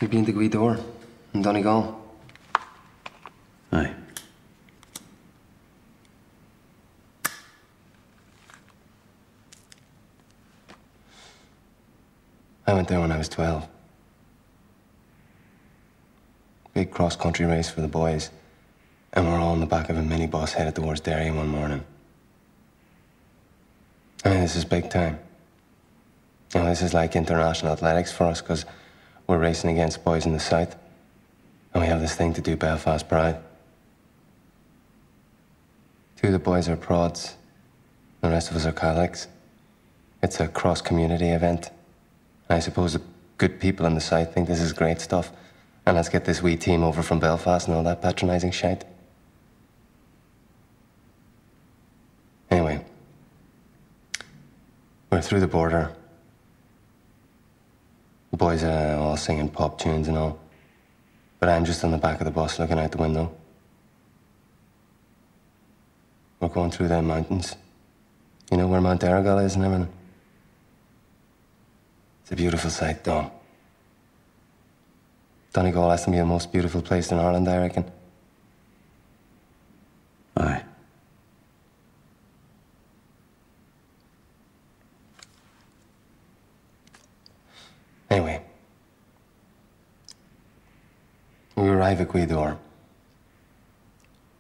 You've been to Gweedore in Donegal? Aye. I went there when I was 12. Big cross-country race for the boys. And we're all in the back of a minibus headed towards Derry one morning. I mean, this is big time. You know, this is like international athletics for us, because we're racing against boys in the south. And we have this thing to do Belfast Pride. Two of the boys are prods. The rest of us are Catholics. It's a cross-community event. And I suppose the good people in the south think this is great stuff. And let's get this wee team over from Belfast and all that patronising shite. Anyway, we're through the border. The boys are all singing pop tunes and all. But I'm just on the back of the bus looking out the window. We're going through them mountains. You know where Mount Errigal is and everything? It's a beautiful sight, Dom. Donegal has to be the most beautiful place in Ireland, I reckon. Aye. Anyway, we arrive at Gweedore.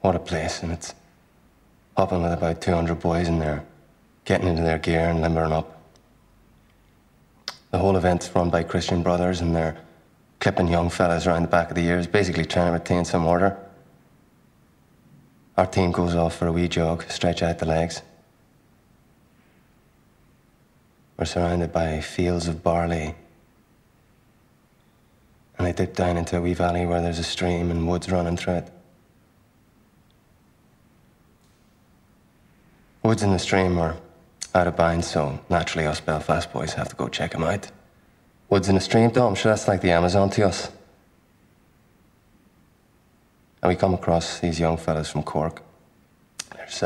What a place, and it's hopping with about 200 boys in there, getting into their gear and limbering up. The whole event's run by Christian brothers, and they're clipping young fellas around the back of the ears, basically trying to retain some order. Our team goes off for a wee jog, stretch out the legs. We're surrounded by fields of barley. And I dip down into a wee valley where there's a stream and woods running through it. Woods in the stream are out of bounds, so naturally us Belfast boys have to go check them out. Woods in the stream, Dom, sure that's like the Amazon to us. And we come across these young fellas from Cork. There's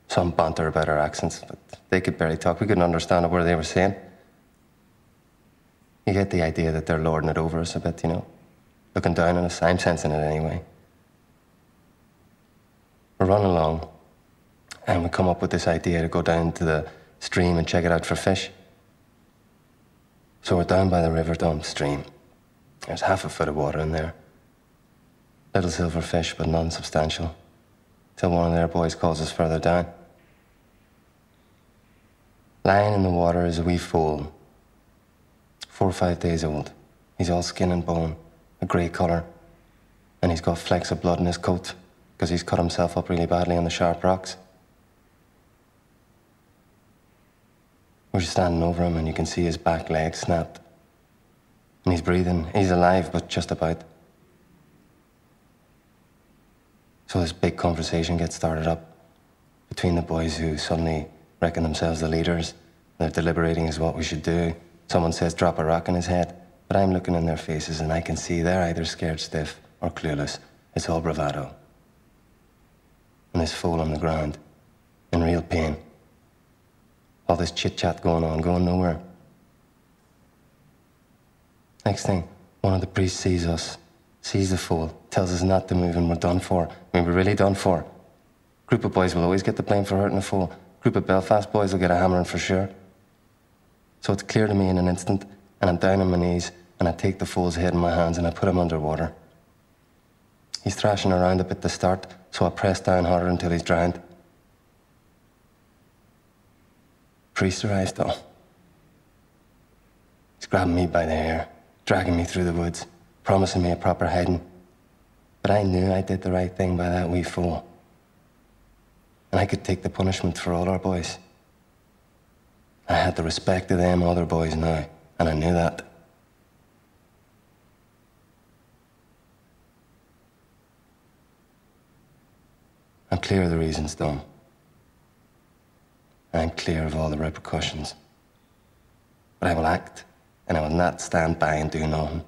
some banter about our accents, but they could barely talk. We couldn't understand a word they were saying. You get the idea that they're lording it over us a bit, you know? Looking down on us. I'm sensing it anyway. We're running along, and we come up with this idea to go down to the stream and check it out for fish. So we're down by the river, Dom, stream. There's half a foot of water in there. Little silver fish, but non-substantial. Till one of their boys calls us further down. Lying in the water is a wee foal. 4 or 5 days old. He's all skin and bone, a grey colour. And he's got flecks of blood in his coat, because he's cut himself up really badly on the sharp rocks. We're standing over him and you can see his back leg snapped. And he's breathing. He's alive, but just about. So this big conversation gets started up between the boys who suddenly reckon themselves the leaders. They're deliberating as what we should do. Someone says drop a rock in his head, but I'm looking in their faces and I can see they're either scared stiff or clueless. It's all bravado. And this fool on the ground, in real pain. All this chit-chat going on, going nowhere. Next thing, one of the priests sees us, sees the fool, tells us not to move and we're done for. I mean, we're really done for. Group of boys will always get the blame for hurting a fool. Group of Belfast boys will get a hammering for sure. So it's clear to me in an instant, and I'm down on my knees, and I take the fool's head in my hands and I put him underwater. He's thrashing around a bit at the start, so I press down harder until he's drowned. Priest arrives, though. He's grabbing me by the hair, dragging me through the woods, promising me a proper hiding. But I knew I did the right thing by that wee fool. And I could take the punishment for all our boys. I had the respect of them other boys now, and I knew that. I'm clear of the reasons, Dom. I'm clear of all the repercussions. But I will act, and I will not stand by and do nothing.